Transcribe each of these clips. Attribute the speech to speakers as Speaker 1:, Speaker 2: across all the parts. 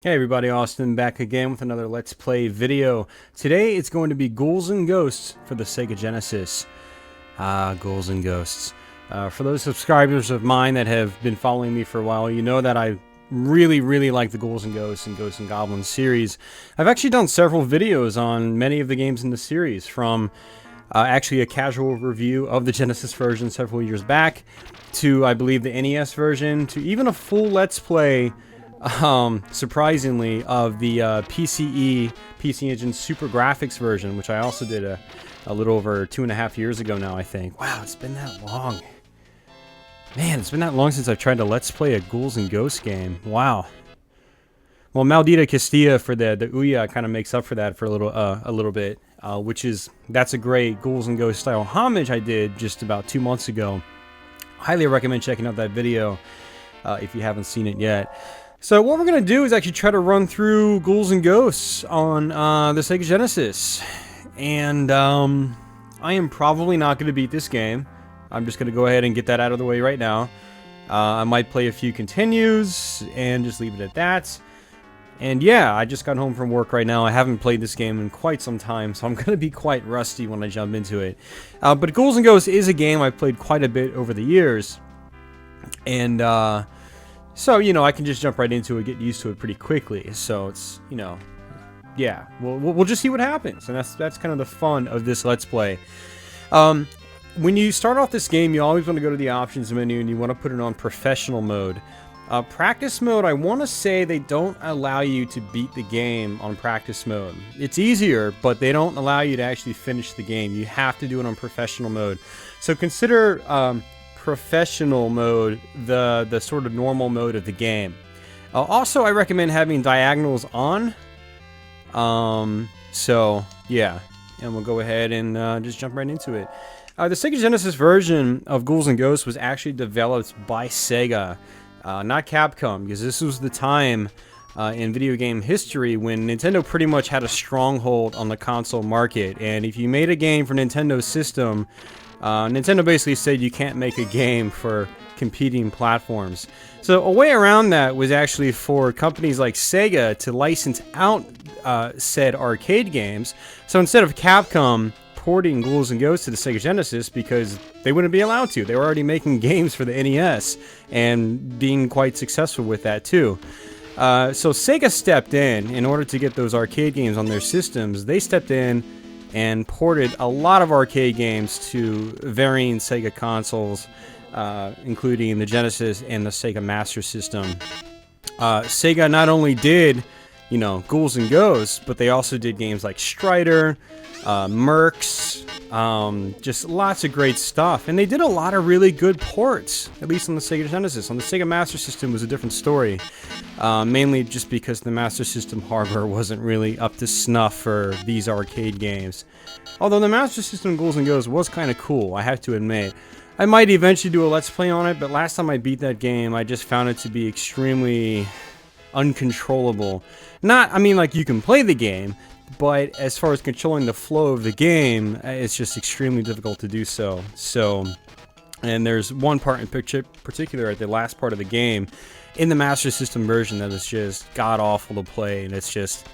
Speaker 1: Hey everybody, Austin back again with another Let's Play video. Today it's going to be Ghouls' Ghosts for the Sega Genesis. Ghouls and Ghosts. For those subscribers of mine that have been following me for a while, you know that I really like the Ghouls and Ghosts and Goblins series. I've actually done several videos on many of the games in the series, from actually a casual review of the Genesis version several years back, to I believe the NES version, to even a full Let's Play surprisingly, of the PC Engine Super Grafx version, which I also did a little over 2.5 years ago now, I think. Wow, it's been that long. Man, it's been that long since I've tried to Let's Play a Ghouls and Ghosts game. Wow. Well, Maldita Castilla for the Ouya kind of makes up for that for a little bit, that's a great Ghouls and Ghosts style homage I did just about 2 months ago. Highly recommend checking out that video if you haven't seen it yet. So what we're going to do is actually try to run through Ghouls and Ghosts on the Sega Genesis. And I am probably not going to beat this game. I'm just going to go ahead and get that out of the way right now. I might play a few continues and just leave it at that. And yeah, I just got home from work right now. I haven't played this game in quite some time, so I'm going to be quite rusty when I jump into it. But Ghouls and Ghosts is a game I've played quite a bit over the years. And so, you know, I can just jump right into it, get used to it pretty quickly. So it's, you know, yeah, we'll just see what happens. And that's kind of the fun of this Let's Play. When you start off this game, you always want to go to the options menu and you want to put it on professional mode. Practice mode, I want to say they don't allow you to beat the game on practice mode. It's easier, but they don't allow you to actually finish the game. You have to do it on professional mode. So consider professional mode the sort of normal mode of the game. Also, I recommend having diagonals on. So yeah, and we'll go ahead and just jump right into it. The Sega Genesis version of Ghouls and Ghosts was actually developed by Sega, not Capcom, because this was the time in video game history when Nintendo pretty much had a stronghold on the console market, and if you made a game for Nintendo's system, Nintendo basically said you can't make a game for competing platforms. So a way around that was actually for companies like Sega to license out said arcade games. So instead of Capcom porting Ghouls and Ghosts to the Sega Genesis, because they wouldn't be allowed to, they were already making games for the NES and being quite successful with that too. So Sega stepped in order to get those arcade games on their systems. They stepped in and ported a lot of arcade games to varying Sega consoles, including the Genesis and the Sega Master System. Sega not only did, you know, Ghouls and Ghosts, but they also did games like Strider, Mercs, just lots of great stuff. And they did a lot of really good ports, at least on the Sega Genesis. On the Sega Master System was a different story, mainly just because the Master System hardware wasn't really up to snuff for these arcade games. Although the Master System Ghouls and Ghosts was kind of cool, I have to admit. I might eventually do a Let's Play on it, but last time I beat that game, I just found it to be extremely uncontrollable. Not, I mean, like, you can play the game, but as far as controlling the flow of the game, it's just extremely difficult to do so. And there's one part in particular at the last part of the game in the Master System version that is just god-awful to play, and it's just,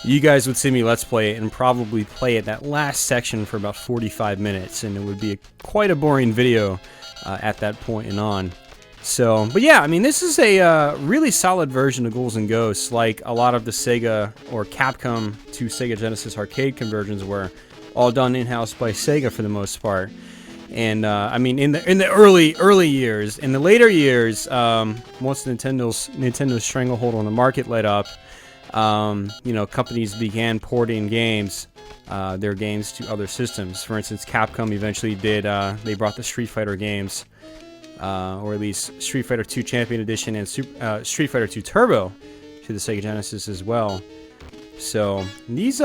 Speaker 1: you guys would see me Let's Play it and probably play it that last section for about 45 minutes, and it would be quite a boring video at that point and on. So, but yeah, I mean, this is a really solid version of Ghouls and Ghosts, like a lot of the Sega or Capcom to Sega Genesis arcade conversions were all done in-house by Sega for the most part. And I mean, in the early years, in the later years, once Nintendo's stranglehold on the market let up, you know, companies began porting games, their games to other systems. For instance, Capcom eventually did, they brought the Street Fighter games, or at least Street Fighter 2 Champion Edition and Street Fighter 2 Turbo to the Sega Genesis as well. So these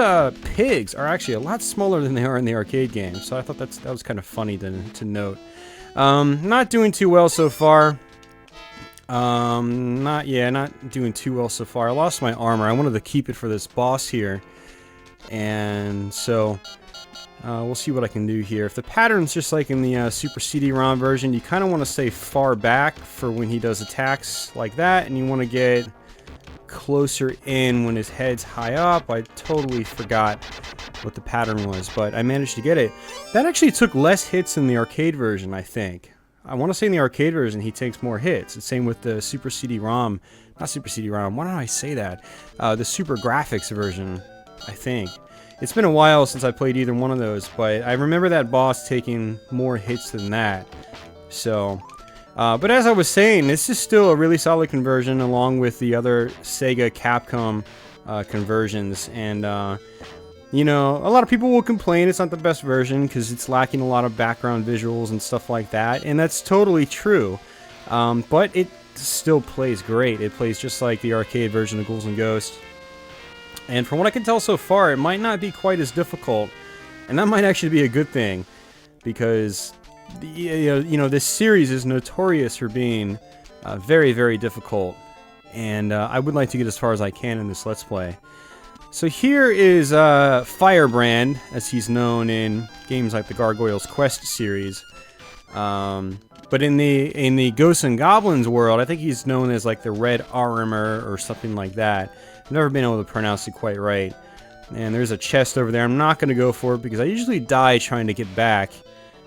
Speaker 1: pigs are actually a lot smaller than they are in the arcade game, so I thought that was kind of funny to note. Not doing too well so far. Not doing too well so far. I lost my armor. I wanted to keep it for this boss here, and so we'll see what I can do here. If the pattern's just like in the Super CD-ROM version, you kind of want to stay far back for when he does attacks like that, and you want to get closer in when his head's high up. I totally forgot what the pattern was, but I managed to get it. That actually took less hits than the arcade version, I think. I want to say in the arcade version he takes more hits. The same with the Super CD-ROM. Not Super CD-ROM, why don't I say that? The Super Grafx version, I think. It's been a while since I played either one of those, but I remember that boss taking more hits than that. So, but as I was saying, this is still a really solid conversion along with the other Sega Capcom conversions. And, you know, a lot of people will complain it's not the best version because it's lacking a lot of background visuals and stuff like that. And that's totally true. But it still plays great. It plays just like the arcade version of Ghouls and Ghosts. And from what I can tell so far, it might not be quite as difficult. And that might actually be a good thing. Because, you know, this series is notorious for being very, very difficult. And I would like to get as far as I can in this Let's Play. So here is Firebrand, as he's known in games like the Gargoyles Quest series. But in the Ghosts and Goblins world, I think he's known as like the Red Armor or something like that. I've never been able to pronounce it quite right. And there's a chest over there. I'm not going to go for it because I usually die trying to get back.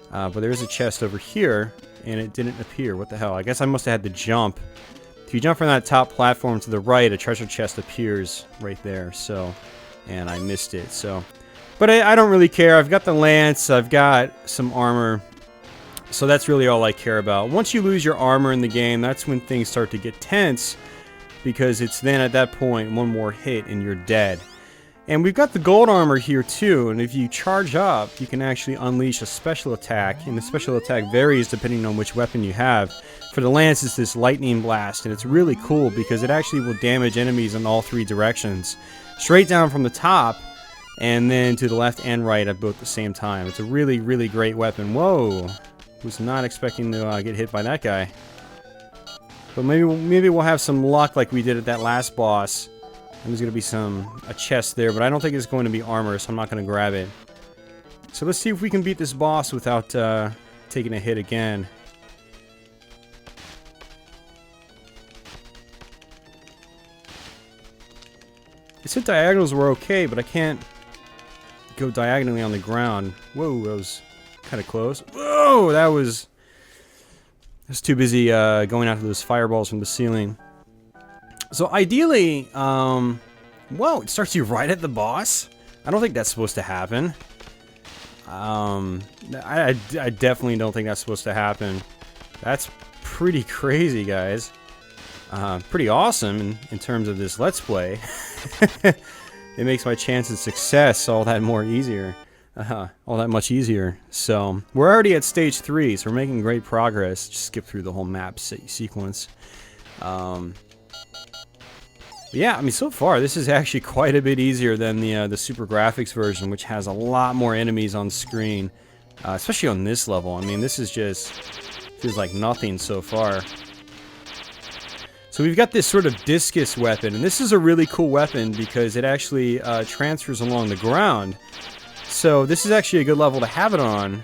Speaker 1: But there's a chest over here, and it didn't appear. What the hell? I guess I must have had to jump. If you jump from that top platform to the right, a treasure chest appears right there. So, and I missed it. So, but I don't really care. I've got the lance. I've got some armor. So that's really all I care about. Once you lose your armor in the game, that's when things start to get tense. Because it's then at that point, one more hit and you're dead. And we've got the gold armor here too, and if you charge up, you can actually unleash a special attack, and the special attack varies depending on which weapon you have. For the lance, it's this lightning blast, and it's really cool because it actually will damage enemies in all three directions. Straight down from the top, and then to the left and right at both the same time. It's a really, really great weapon. Whoa! Was not expecting to get hit by that guy. But maybe we'll have some luck like we did at that last boss. And there's going to be a chest there, but I don't think it's going to be armor, so I'm not going to grab it. So let's see if we can beat this boss without taking a hit again. It said diagonals were okay, but I can't go diagonally on the ground. Whoa, that was kind of close. Whoa, that was... I was too busy going after those fireballs from the ceiling. So ideally, whoa, it starts you right at the boss? I don't think that's supposed to happen. I definitely don't think that's supposed to happen. That's pretty crazy, guys. Pretty awesome in terms of this Let's Play. It makes my chance of success all that more easier. All that much easier. So, we're already at stage 3, so we're making great progress. Just skip through the whole map sequence. Yeah, I mean, so far, this is actually quite a bit easier than the Super Grafx version, which has a lot more enemies on screen. Especially on this level. I mean, this is just... feels like nothing so far. So we've got this sort of discus weapon, and this is a really cool weapon because it actually transfers along the ground. So this is actually a good level to have it on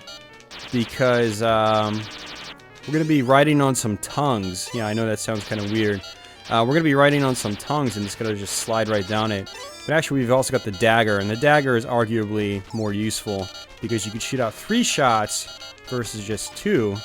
Speaker 1: because we're going to be riding on some tongues. Yeah, I know that sounds kind of weird. We're going to be riding on some tongues and it's going to just slide right down it. But actually we've also got the dagger, and the dagger is arguably more useful because you can shoot out 3 shots versus just 2.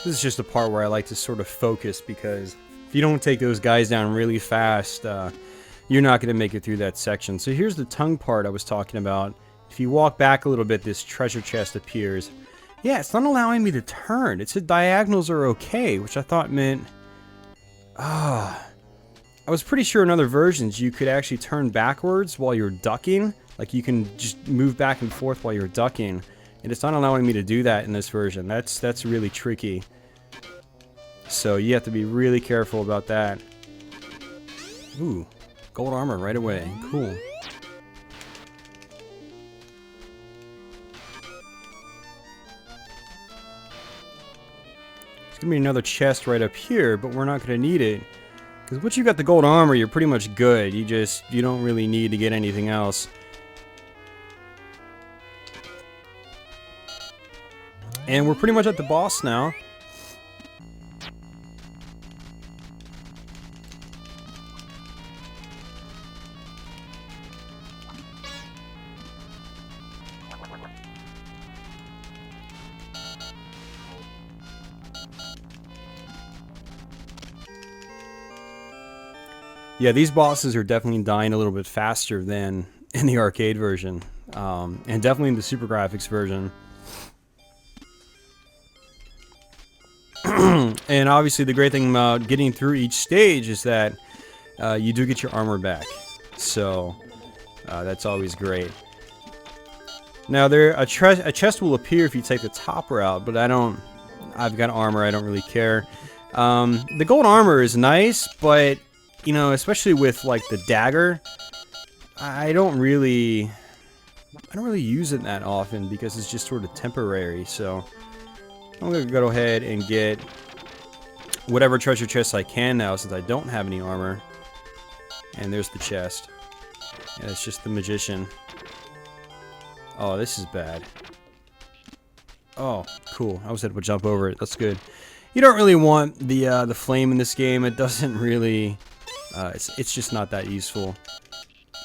Speaker 1: This is just a part where I like to sort of focus because if you don't take those guys down really fast, you're not going to make it through that section. So here's the tongue part I was talking about. If you walk back a little bit, this treasure chest appears. Yeah, it's not allowing me to turn. It said diagonals are okay, which I thought meant... I was pretty sure in other versions you could actually turn backwards while you're ducking. Like you can just move back and forth while you're ducking. And it's not allowing me to do that in this version. That's really tricky. So you have to be really careful about that. Ooh, gold armor right away. Cool. There's gonna be another chest right up here, but we're not gonna need it. Because once you got the gold armor, you're pretty much good. You don't really need to get anything else. And we're pretty much at the boss now. Yeah, these bosses are definitely dying a little bit faster than in the arcade version. And definitely in the Super Grafx version. And obviously the great thing about getting through each stage is that you do get your armor back. So that's always great. Now a chest will appear if you take the top route, but I've got armor, I don't really care. The gold armor is nice, but you know, especially with like the dagger, I don't really use it that often because it's just sort of temporary. So I'm gonna go ahead and get whatever treasure chest I can now, since I don't have any armor. And there's the chest. And it's just the magician. Oh, this is bad. Oh, cool. I was able to jump over it. That's good. You don't really want the flame in this game. It doesn't really. It's just not that useful.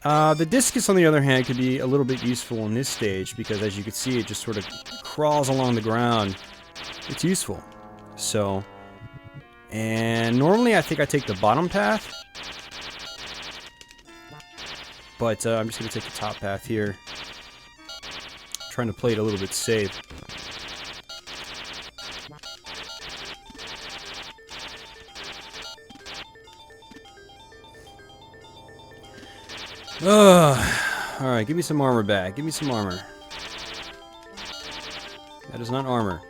Speaker 1: The discus, on the other hand, could be a little bit useful in this stage because, as you can see, it just sort of crawls along the ground. It's useful. So, and normally I think I take the bottom path, but I'm just gonna take the top path here. Trying to play it a little bit safe. Alright, give me some armor back. Give me some armor. That is not armor.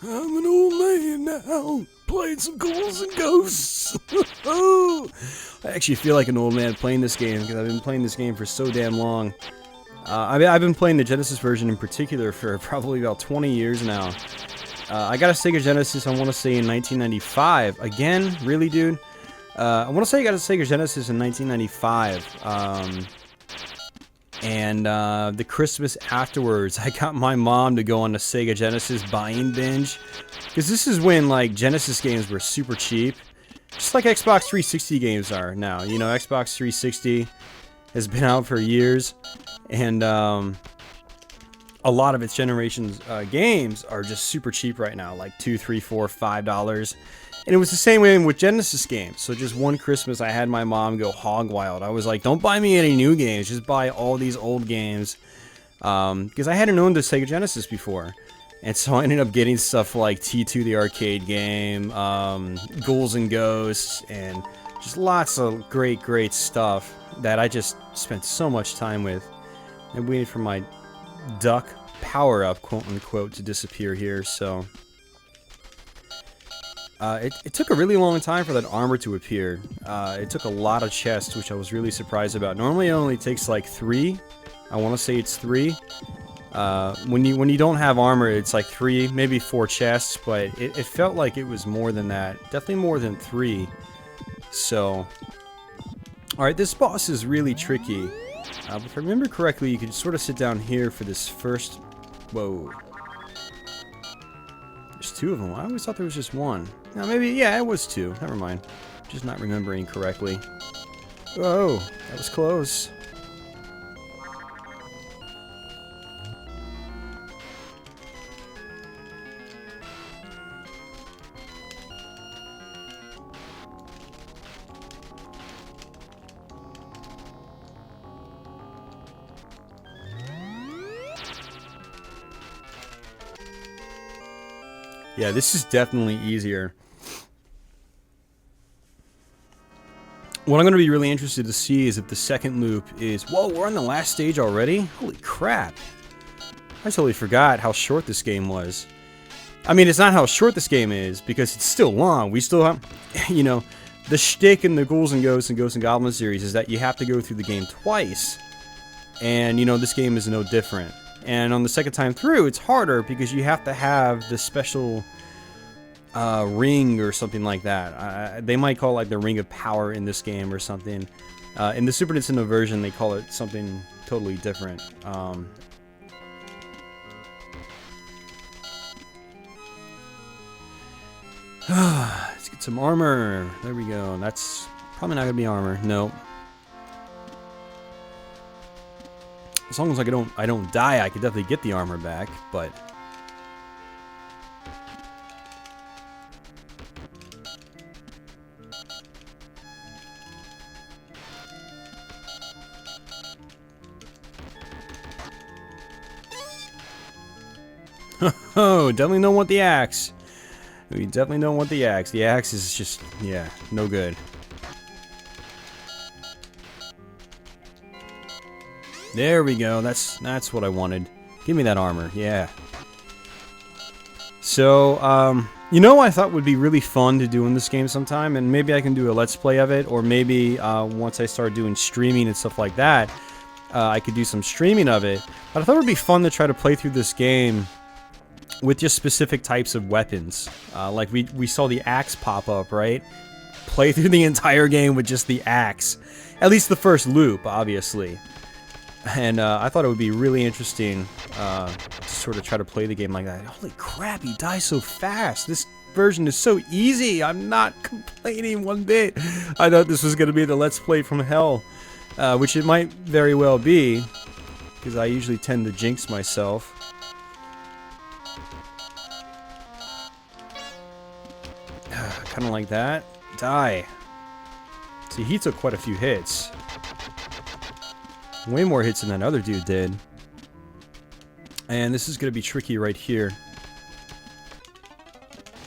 Speaker 1: I'm an old man now, playing some Ghouls'n Ghosts. I actually feel like an old man playing this game because I've been playing this game for so damn long. I've been playing the Genesis version in particular for probably about 20 years now. I got a Sega Genesis, I want to say, in 1995. Again, really, dude? I want to say I got a Sega Genesis in 1995. And the Christmas afterwards, I got my mom to go on the Sega Genesis buying binge. Because this is when, like, Genesis games were super cheap. Just like Xbox 360 games are now. You know, Xbox 360 has been out for years. And a lot of its generation's games are just super cheap right now. Like $2, $3, $4, $5. And it was the same way with Genesis games. So just one Christmas, I had my mom go hog wild. I was like, don't buy me any new games. Just buy all these old games. Because I hadn't owned the Sega Genesis before. And so I ended up getting stuff like T2 the arcade game, Ghouls'n Ghosts, and just lots of great, great stuff that I just spent so much time with. And waited for my duck power-up, quote-unquote, to disappear here, so... It took a really long time for that armor to appear. It took a lot of chests, which I was really surprised about. Normally it only takes like 3. I want to say it's 3. When you don't have armor, it's like 3, maybe 4 chests, but it felt like it was more than that. Definitely more than 3. So, alright, this boss is really tricky. But if I remember correctly, you can sort of sit down here for this first... Whoa. There's 2 of them. I always thought there was just 1. Now maybe, yeah, it was 2. Never mind. Just not remembering correctly. Whoa, that was close. Yeah, this is definitely easier. What I'm going to be really interested to see is if the second loop is... Whoa, we're on the last stage already? Holy crap. I totally forgot how short this game was. I mean, it's not how short this game is, because it's still long. We still have... You know, the shtick in the Ghouls'n Ghosts and Ghosts and Goblins series is that you have to go through the game twice. And, you know, this game is no different. And on the second time through, it's harder because you have to have the special ring or something like that. They might call it like the Ring of Power in this game or something. In the Super Nintendo version, they call it something totally different. Let's get some armor. There we go. That's probably not gonna be armor. Nope. As long as I don't die, I could definitely get the armor back. But oh, definitely don't want the axe. We definitely don't want the axe. The axe is just, yeah, no good. There we go. That's what I wanted. Give me that armor. Yeah. So, you know what I thought would be really fun to do in this game sometime, and maybe I can do a let's play of it, or maybe once I start doing streaming and stuff like that, I could do some streaming of it. But I thought it would be fun to try to play through this game with just specific types of weapons. Like we saw the axe pop up, right? Play through the entire game with just the axe. At least the first loop, obviously. And I thought it would be really interesting to sort of try to play the game like that. Holy crap, he dies so fast. This version is so easy. I'm not complaining one bit. I thought this was going to be the Let's Play from Hell, which it might very well be, because I usually tend to jinx myself. Kind of like that. Die. See, he took quite a few hits. Way more hits than that other dude did. And this is going to be tricky right here.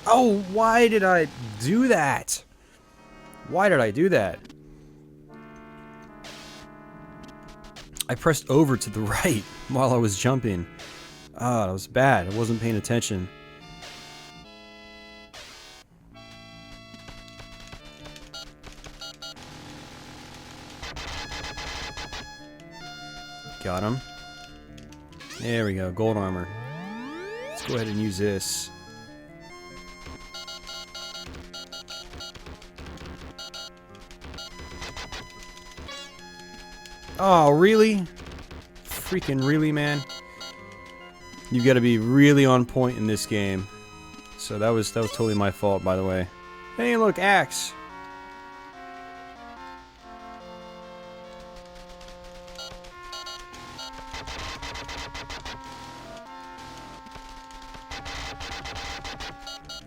Speaker 1: Oh, why did I do that? Why did I do that? I pressed over to the right while I was jumping. Ah, that was bad. I wasn't paying attention. Got him. There we go, gold armor. Let's go ahead and use this. Oh, really? Freaking really, man? You gotta be really on point in this game. So that was totally my fault, by the way. Hey, look, axe.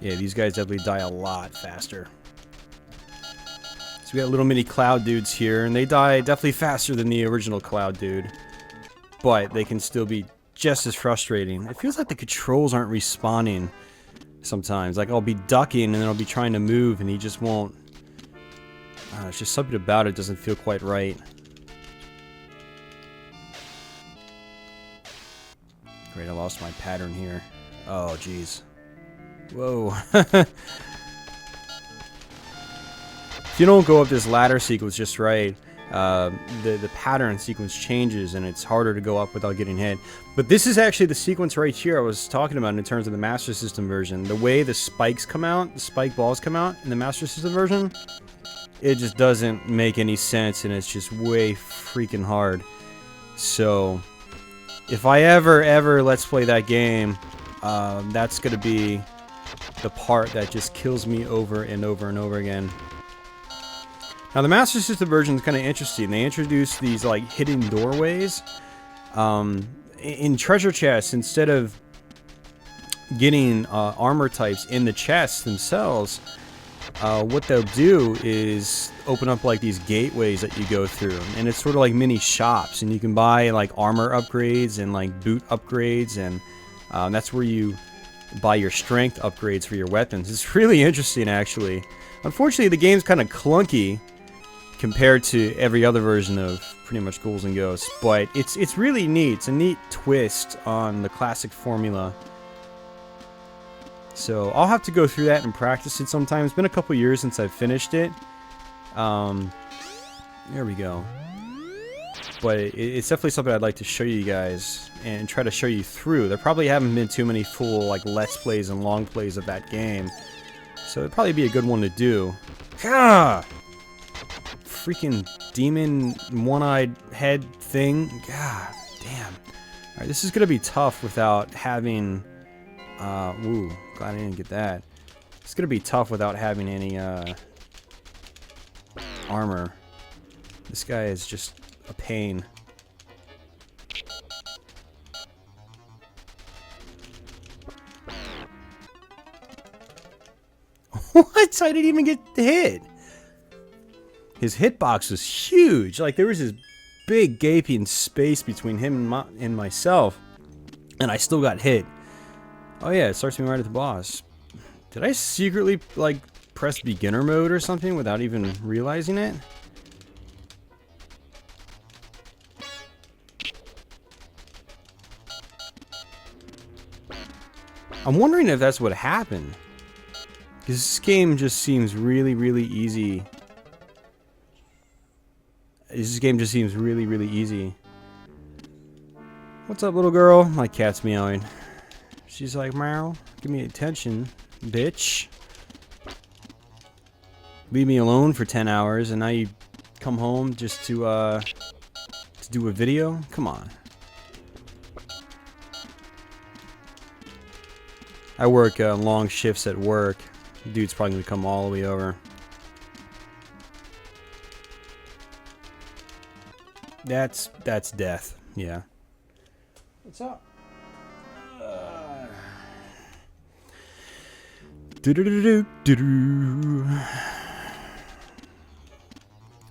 Speaker 1: Yeah, these guys definitely die a lot faster. So we got little mini cloud dudes here, and they die definitely faster than the original cloud dude. But they can still be just as frustrating. It feels like the controls aren't responding sometimes. Like I'll be ducking and then I'll be trying to move and he just won't. It's just something about it doesn't feel quite right. Great, I lost my pattern here. Oh, jeez. Whoa. If you don't go up this ladder sequence just right, the pattern sequence changes and it's harder to go up without getting hit. But this is actually the sequence right here I was talking about in terms of the Master System version. The way the spikes come out, the spike balls come out in the Master System version, it just doesn't make any sense and it's just way freaking hard. So, if I ever Let's Play that game, that's going to be the part that just kills me over and over and over again. Now the Master System version is kind of interesting. They introduced these like hidden doorways in treasure chests. Instead of getting armor types in the chests themselves, what they'll do is open up like these gateways that you go through, and it's sort of like mini shops, and you can buy like armor upgrades and like boot upgrades, and that's where you buy your strength upgrades for your weapons. It's really interesting, actually. Unfortunately, the game's kind of clunky compared to every other version of pretty much Ghouls and Ghosts, but it's really neat. It's a neat twist on the classic formula. So I'll have to go through that and practice it sometime. It's been a couple years since I've finished it. There we go. but it's definitely something I'd like to show you guys and try to show you through. There probably haven't been too many full like let's plays and long plays of that game, so it'd probably be a good one to do. Gah! Freaking demon one-eyed head thing. God damn. Alright, this is gonna be tough without having ooh, glad I didn't get that. It's gonna be tough without having any armor. This guy is just a pain. What? I didn't even get hit. His hitbox was huge. Like, there was this big gaping space between him and myself, and I still got hit. Oh yeah, it starts me right at the boss. Did I secretly, like, press beginner mode or something without even realizing it? I'm wondering if that's what happened. Because this game just seems really, really easy. This game just seems really, really easy. What's up, little girl? My cat's meowing. She's like, meow, give me attention, bitch. Leave me alone for 10 hours and now you come home just to do a video? Come on. I work long shifts at work. Dude's probably gonna come all the way over. That's death. Yeah. What's up?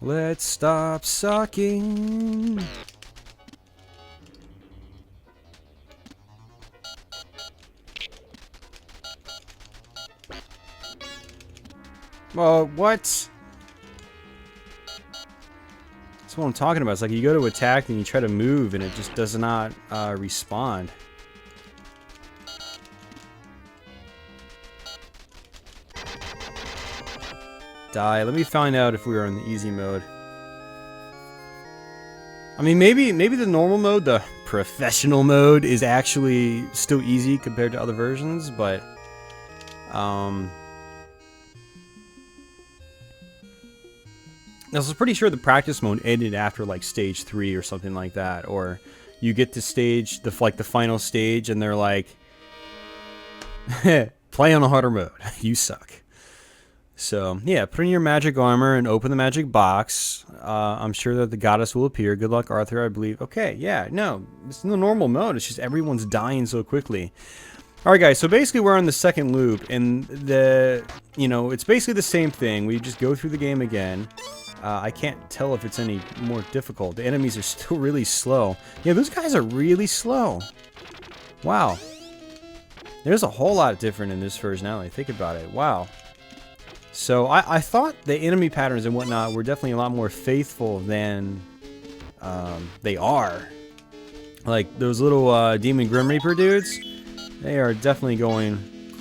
Speaker 1: Let's stop sucking. Well, what? That's what I'm talking about. It's like you go to attack and you try to move and it just does not respond. Die. Let me find out if we are in the easy mode. I mean, maybe the normal mode, the professional mode, is actually still easy compared to other versions, but I was pretty sure the practice mode ended after like stage 3 or something like that, or you get to stage the final stage and they're like, play on a harder mode. You suck. So yeah, put in your magic armor and open the magic box. I'm sure that the goddess will appear. Good luck, Arthur, I believe. Okay, yeah, no, it's in the normal mode. It's just everyone's dying so quickly. All right, guys. So basically, we're on the second loop, and it's basically the same thing. We just go through the game again. I can't tell if it's any more difficult. The enemies are still really slow. Yeah, those guys are really slow. Wow. There's a whole lot different in this version now that I think about it. Wow. So I thought the enemy patterns and whatnot were definitely a lot more faithful than they are. Like those little Demon Grim Reaper dudes, they are definitely going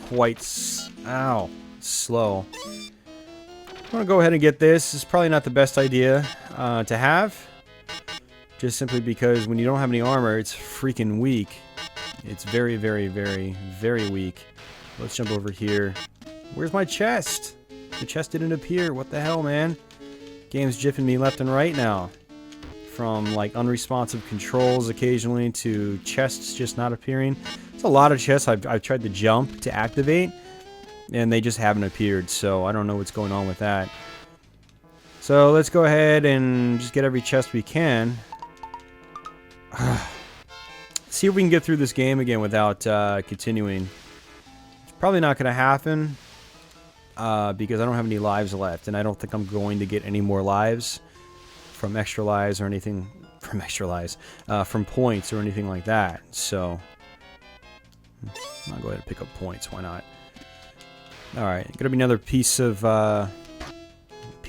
Speaker 1: quite slow. I'm gonna go ahead and get this. It's probably not the best idea to have, just simply because when you don't have any armor, it's freaking weak. It's very, very, very, very weak. Let's jump over here. Where's my chest? The chest didn't appear. What the hell, man? Game's jiffing me left and right now. From like unresponsive controls occasionally to chests just not appearing. There's a lot of chests I've tried to jump to activate, and they just haven't appeared, so I don't know what's going on with that. So let's go ahead and just get every chest we can. See if we can get through this game again without continuing. It's probably not going to happen because I don't have any lives left, and I don't think I'm going to get any more lives from extra lives or anything from extra lives, from points or anything like that. So I'll go ahead and pick up points. Why not? All right, gonna be another piece of I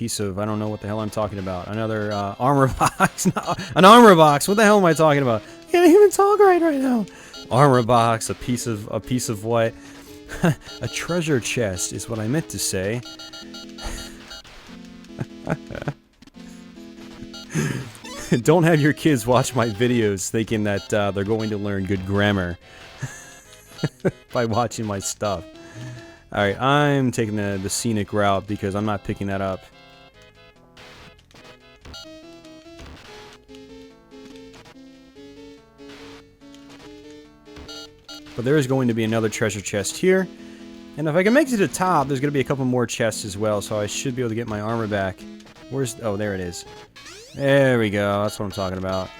Speaker 1: don't know what the hell I'm talking about. Another armor box. No, an armor box. What the hell am I talking about? I can't even talk right now. Armor box. A piece of what? A treasure chest is what I meant to say. Don't have your kids watch my videos thinking that they're going to learn good grammar by watching my stuff. Alright, I'm taking the scenic route because I'm not picking that up. But there is going to be another treasure chest here. And if I can make it to the top, there's going to be a couple more chests as well, so I should be able to get my armor back. Where's... oh, there it is. There we go, that's what I'm talking about.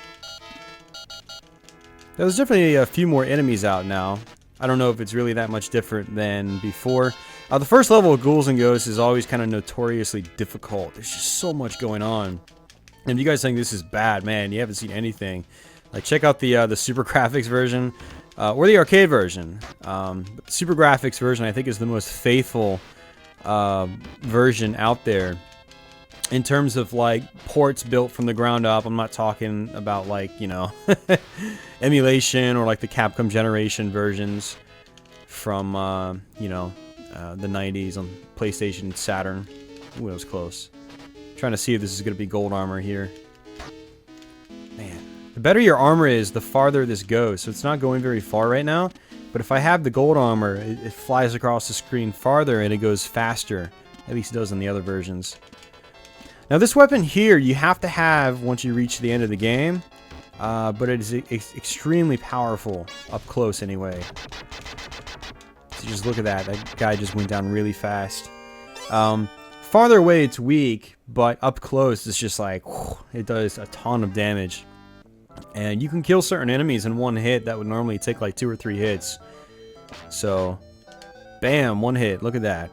Speaker 1: There's definitely a few more enemies out now. I don't know if it's really that much different than before. The first level of Ghouls and Ghosts is always kind of notoriously difficult. There's just so much going on. And if you guys think this is bad, man, you haven't seen anything. Like, check out the Super Grafx version. Or the arcade version. The Super Grafx version, I think, is the most faithful version out there. In terms of, like, ports built from the ground up. I'm not talking about, like, you know, emulation or, like, the Capcom Generation versions from, you know, the 90s on PlayStation, Saturn. Ooh, that was close. Trying to see if this is going to be gold armor here. Man. The better your armor is, the farther this goes. So it's not going very far right now. But if I have the gold armor, it flies across the screen farther and it goes faster. At least it does in the other versions. Now this weapon here, you have to have once you reach the end of the game. But it is extremely powerful, up close anyway. So just look at that. That guy just went down really fast. Farther away it's weak, but up close it's just like, whew, it does a ton of damage. And you can kill certain enemies in one hit that would normally take like 2 or 3 hits. So, bam, 1 hit. Look at that.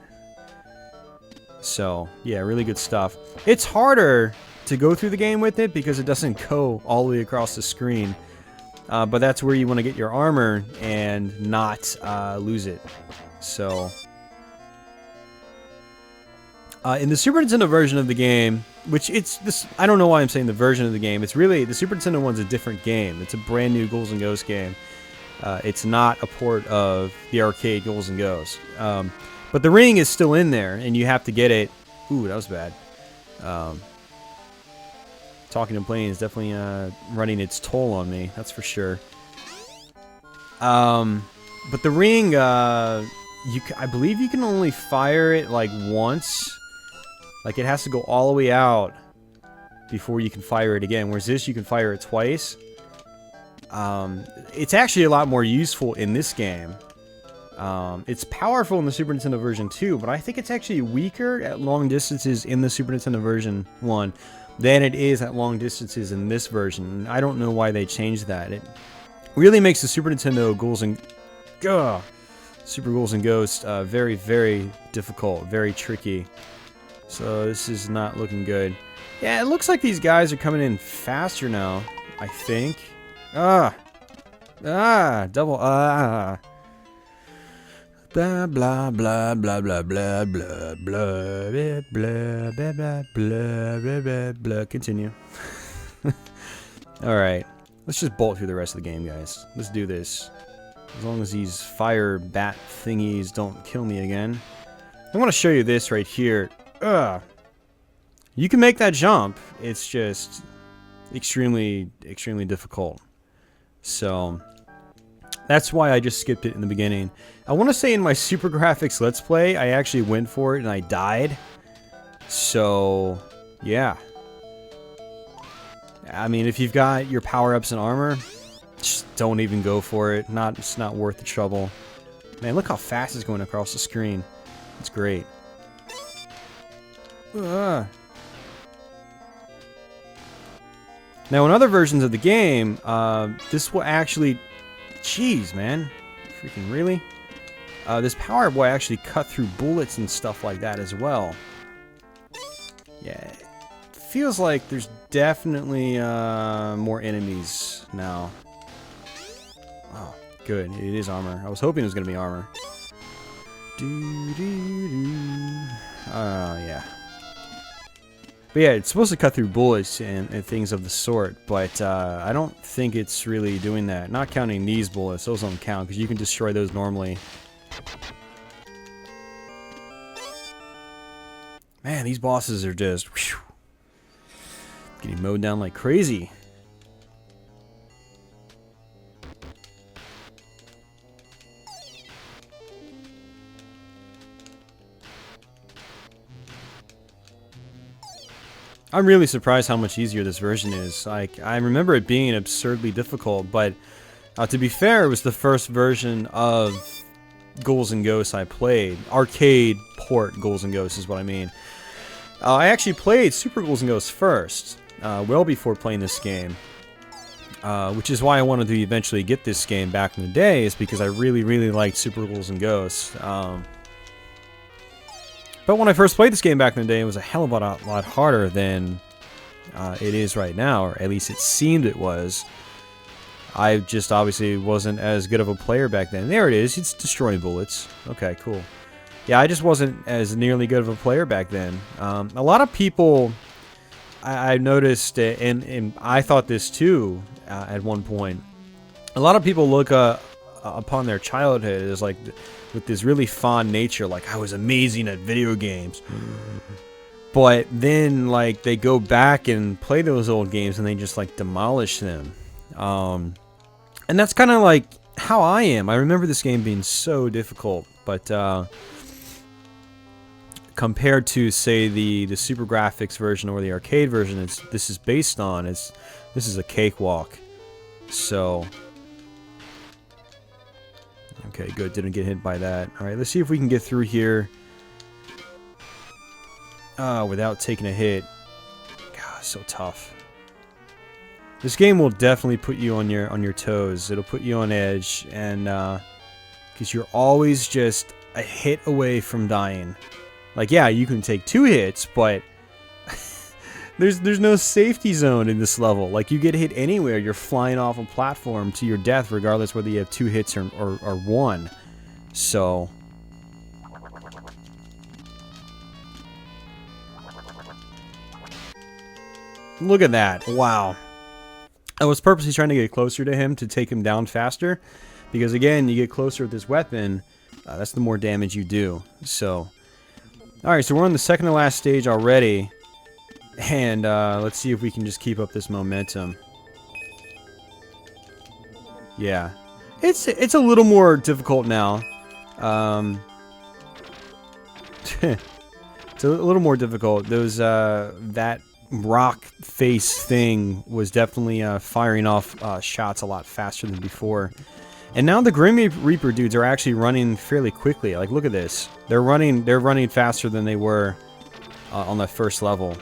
Speaker 1: So, yeah, really good stuff. It's harder to go through the game with it because it doesn't go all the way across the screen. But that's where you want to get your armor and not lose it. So, in the Super Nintendo version of the game, which it's this, I don't know why I'm saying the version of the game. It's really, the Super Nintendo one's a different game. It's a brand new Ghouls and Ghosts game. It's not a port of the arcade Ghouls and Ghosts. But the ring is still in there, and you have to get it. Ooh, that was bad. Talking and playing is definitely running its toll on me. That's for sure. But the ring, I believe you can only fire it like once. Like, it has to go all the way out before you can fire it again. Whereas this, you can fire it twice. It's actually a lot more useful in this game. It's powerful in the Super Nintendo version too, but I think it's actually weaker at long distances in the Super Nintendo version 1 than it is at long distances in this version. I don't know why they changed that. It really makes the Super Nintendo Super Ghouls and Ghosts very, very difficult, very tricky. So this is not looking good. Yeah, it looks like these guys are coming in faster now, I think. Blah, blah, blah, blah, blah, blah, blah, blah, blah, blah, blah, blah, blah, blah, blah. Continue. Alright. Let's just bolt through the rest of the game, guys. Let's do this. As long as these fire bat thingies don't kill me again. I want to show you this right here. You can make that jump. It's just extremely, extremely difficult. So, that's why I just skipped it in the beginning. I want to say in my Super Grafx Let's Play, I actually went for it and I died. So, yeah. I mean, if you've got your power-ups and armor, just don't even go for it. It's not worth the trouble. Man, look how fast it's going across the screen. It's great. Now, in other versions of the game, this will actually... Jeez, man. Freaking really? This power-up will actually cut through bullets and stuff like that as well. Yeah, it feels like there's definitely more enemies now. Oh, good. It is armor. I was hoping it was going to be armor. Yeah. But yeah, it's supposed to cut through bullets and things of the sort, but I don't think it's really doing that. Not counting these bullets. Those don't count, because you can destroy those normally. Man, these bosses are just... Whew. Getting mowed down like crazy. I'm really surprised how much easier this version is. Like, I remember it being absurdly difficult, but to be fair, it was the first version of Ghouls'n Ghosts I played. Arcade port Ghouls'n Ghosts is what I mean. I actually played Super Ghouls'n Ghosts first, well before playing this game. Which is why I wanted to eventually get this game back in the day, is because I really, really liked Super Ghouls'n Ghosts. But when I first played this game back in the day, it was a hell of a lot harder than it is right now, or at least it seemed it was. I just obviously wasn't as good of a player back then. There it is, it's destroying bullets. Okay, cool. Yeah, I just wasn't as nearly good of a player back then. A lot of people, I noticed, and I thought this too at one point, a lot of people look upon their childhood as like with this really fond nature, like I was amazing at video games. But then like they go back and play those old games and they just like demolish them. And that's kind of like how I am. I remember this game being so difficult, but compared to say the Super Grafx version or the arcade version this is based on, this is a cakewalk. So okay, good, didn't get hit by that. Alright, let's see if we can get through here without taking a hit. God, so tough. This game will definitely put you on your toes. It'll put you on edge, and because you're always just a hit away from dying. Like, yeah, you can take 2 hits, but there's no safety zone in this level. Like, you get hit anywhere, you're flying off a platform to your death, regardless whether you have 2 hits or 1. So look at that. Wow. I was purposely trying to get closer to him to take him down faster, because again, you get closer with this weapon, that's the more damage you do. So, alright, so we're on the second to last stage already, and let's see if we can just keep up this momentum. Yeah, it's a little more difficult now. It's a little more difficult. Those that rock face thing was definitely firing off shots a lot faster than before. And now the Grim Reaper dudes are actually running fairly quickly. Like, look at this. They're running faster than they were on the first level.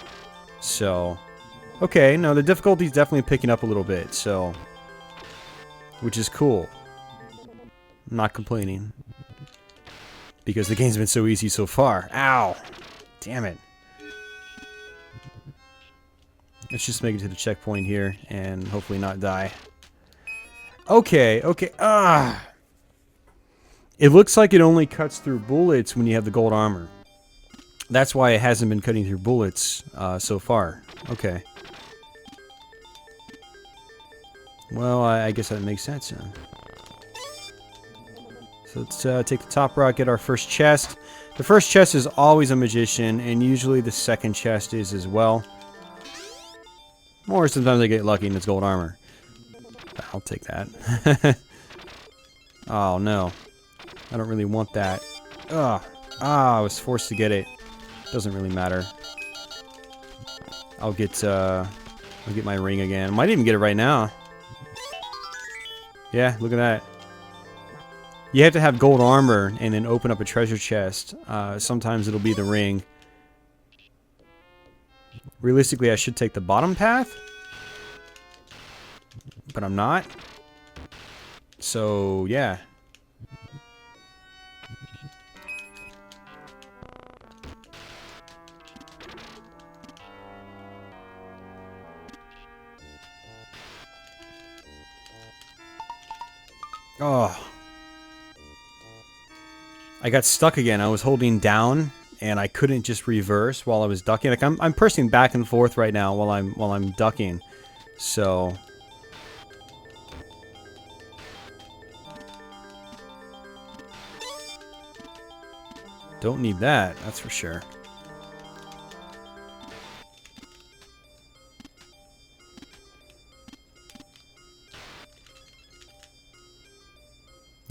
Speaker 1: So, okay, no, the difficulty's definitely picking up a little bit, so, which is cool. I'm not complaining, because the game's been so easy so far. Ow! Damn it. Let's just make it to the checkpoint here and hopefully not die. Okay, okay. It looks like it only cuts through bullets when you have the gold armor. That's why it hasn't been cutting through bullets so far. Okay. Well, I guess that makes sense then. So let's take the top route, get our first chest. The first chest is always a magician, and usually the second chest is as well. Or sometimes I get lucky and it's gold armor. I'll take that. Oh no. I don't really want that. Ugh. I was forced to get it. Doesn't really matter. I'll get my ring again. Might even get it right now. Yeah, look at that. You have to have gold armor and then open up a treasure chest. Sometimes it'll be the ring. Realistically, I should take the bottom path, but I'm not. So, yeah. Oh. I got stuck again. I was holding down and I couldn't just reverse while I was ducking. Like I'm pressing back and forth right now while I'm ducking. So don't need that, that's for sure.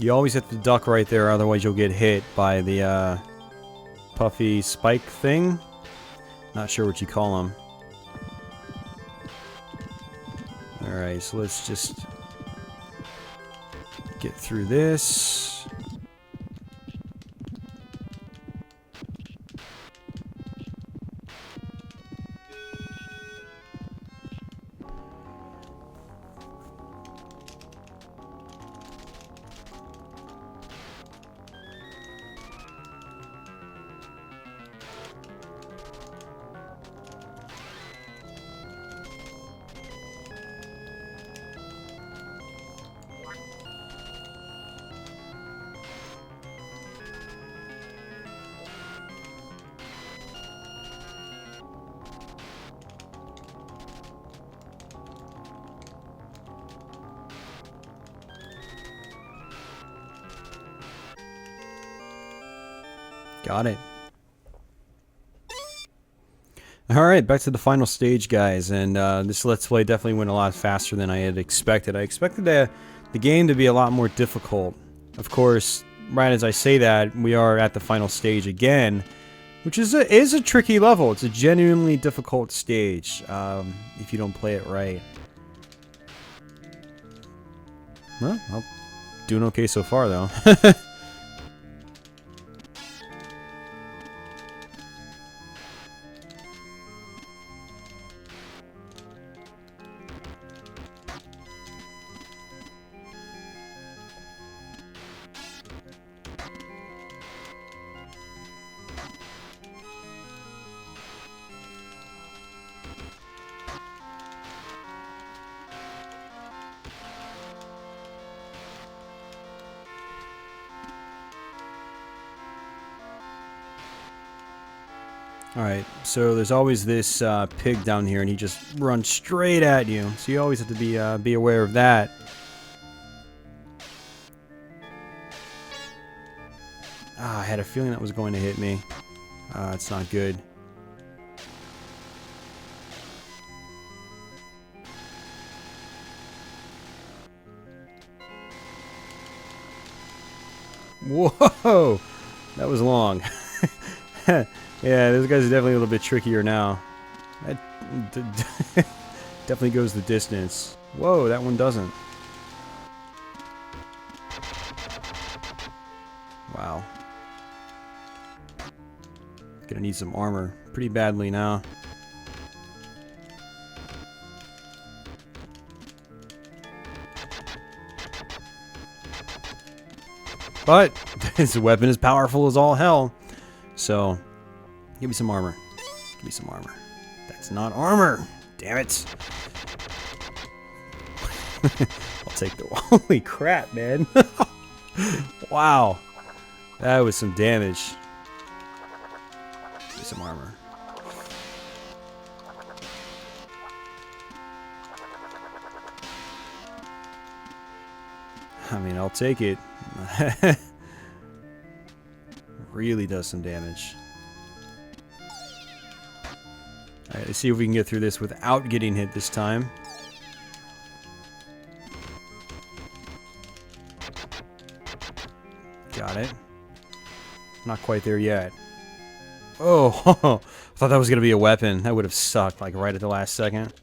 Speaker 1: You always have to duck right there, otherwise you'll get hit by the puffy spike thing. Not sure what you call them. Alright, so let's just get through this. Got it. Alright, back to the final stage, guys, and this Let's Play definitely went a lot faster than I had expected. I expected the game to be a lot more difficult. Of course, right as I say that, we are at the final stage again, which is a tricky level. It's a genuinely difficult stage, if you don't play it right. Well, I'm doing okay so far, though. Alright, so there's always this pig down here, and he just runs straight at you. So you always have to be aware of that. Ah, I had a feeling that was going to hit me. It's not good. Whoa! That was long. Yeah, this guy's definitely a little bit trickier now. That definitely goes the distance. Whoa, that one doesn't. Wow. Gonna need some armor pretty badly now. But this weapon is powerful as all hell. So, give me some armor. Give me some armor. That's not armor. Damn it. I'll take the... Holy crap, man. Wow. That was some damage. Give me some armor. I mean, I'll take it. Really does some damage. Alright, let's see if we can get through this without getting hit this time. Got it. Not quite there yet. Oh, I thought that was going to be a weapon. That would have sucked, like, right at the last second.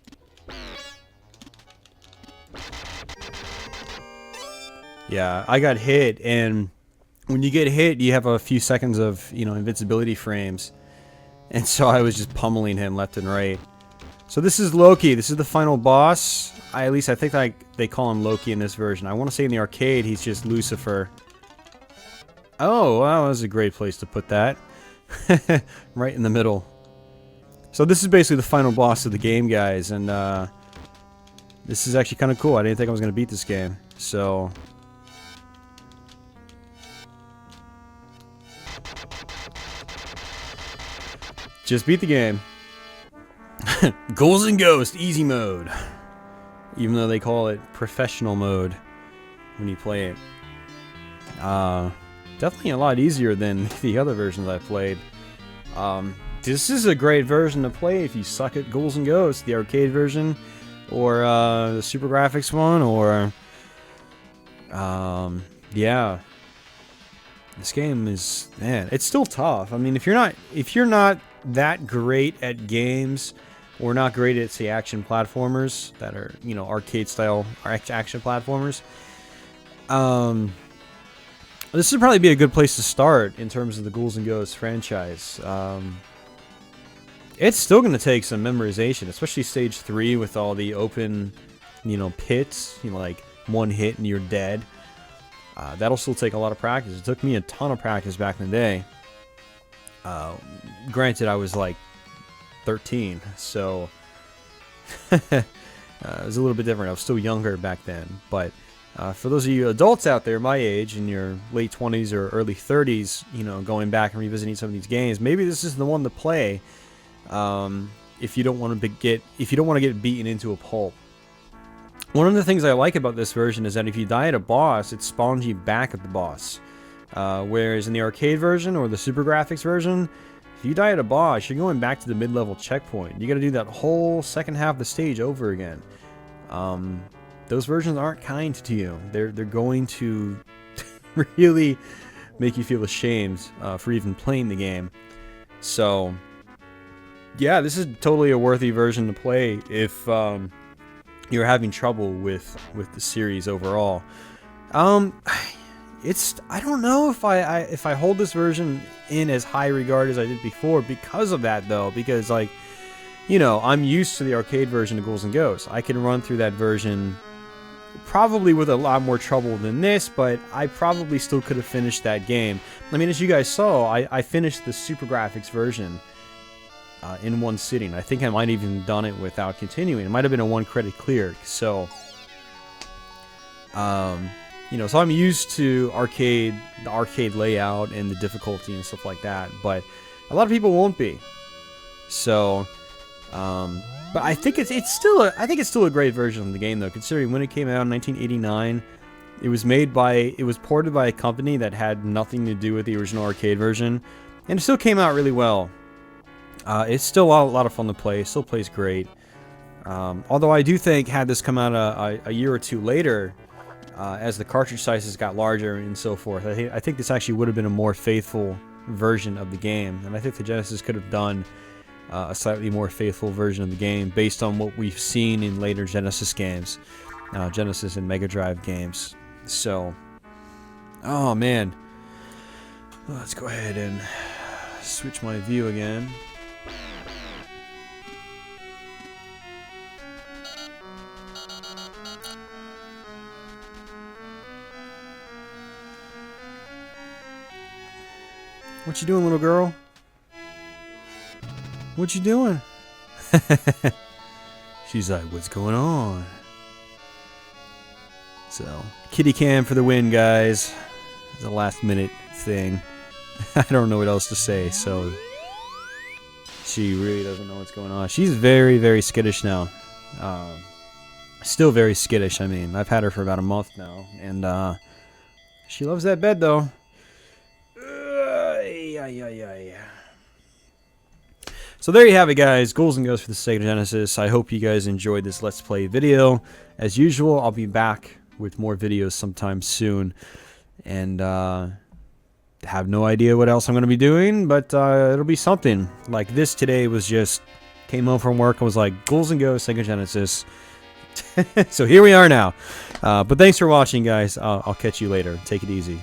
Speaker 1: Yeah, I got hit, and when you get hit, you have a few seconds of, you know, invincibility frames. And so I was just pummeling him left and right. So this is Loki. This is the final boss. At least I think they call him Loki in this version. I want to say in the arcade, he's just Lucifer. Oh, wow, that was a great place to put that. Right in the middle. So this is basically the final boss of the game, guys. And this is actually kind of cool. I didn't think I was going to beat this game. So... just beat the game. Ghouls'n Ghost easy mode. Even though they call it professional mode when you play it. Definitely a lot easier than the other versions I've played. This is a great version to play if you suck at Ghouls'n Ghost, the arcade version, or the Super Grafx one, or Yeah. This game is, man, it's still tough. I mean, if you're not that great at games, or not great at, say, action platformers that are, you know, arcade style action platformers, this would probably be a good place to start in terms of the Ghouls' Ghosts franchise. It's still going to take some memorization, especially stage 3 with all the open, you know, pits. You know, like one hit and you're dead. That'll still take a lot of practice. It took me a ton of practice back in the day. Granted, I was like 13, so it was a little bit different. I was still younger back then. But for those of you adults out there my age, in your late 20s or early 30s, you know, going back and revisiting some of these games, maybe this is the one to play if you don't want to get beaten into a pulp. One of the things I like about this version is that if you die at a boss, it spawns you back at the boss. Whereas in the arcade version or the Super Grafx version, if you die at a boss, you're going back to the mid-level checkpoint. You got to do that whole second half of the stage over again. Those versions aren't kind to you. They're going to really make you feel ashamed for even playing the game. So, yeah, this is totally a worthy version to play if you're having trouble with the series overall. I don't know if I hold this version in as high regard as I did before because of that, though. Because, like, you know, I'm used to the arcade version of Ghouls 'n Ghosts. I can run through that version probably with a lot more trouble than this, but I probably still could have finished that game. I mean, as you guys saw, I finished the Super Grafx version in one sitting. I think I might have even done it without continuing. It might have been a 1-credit clear. So, you know, so I'm used to the arcade layout and the difficulty and stuff like that. But a lot of people won't be. So, but I think it's still a great version of the game, though, considering when it came out in 1989. It was ported by a company that had nothing to do with the original arcade version, and it still came out really well. It's still a lot of fun to play. It still plays great. Although I do think, had this come out a year or two later, as the cartridge sizes got larger and so forth, I think this actually would have been a more faithful version of the game. And I think the Genesis could have done a slightly more faithful version of the game based on what we've seen in later Genesis games. Genesis and Mega Drive games. So, oh man. Let's go ahead and switch my view again. What you doing, little girl? What you doing? She's like, what's going on? So, kitty cam for the win, guys. It's a last minute thing. I don't know what else to say, so she really doesn't know what's going on. She's very, very skittish now. Still very skittish, I mean. I've had her for about a month now, and she loves that bed, though. So there you have it, guys. Ghouls 'n Ghosts for the Sega Genesis. I hope you guys enjoyed this Let's Play video. As usual, I'll be back with more videos sometime soon. And have no idea what else I'm going to be doing, but it'll be something. Like this today was just, came home from work, I was like, Ghouls 'n Ghosts, Sega Genesis. So here we are now. But thanks for watching, guys. I'll catch you later. Take it easy.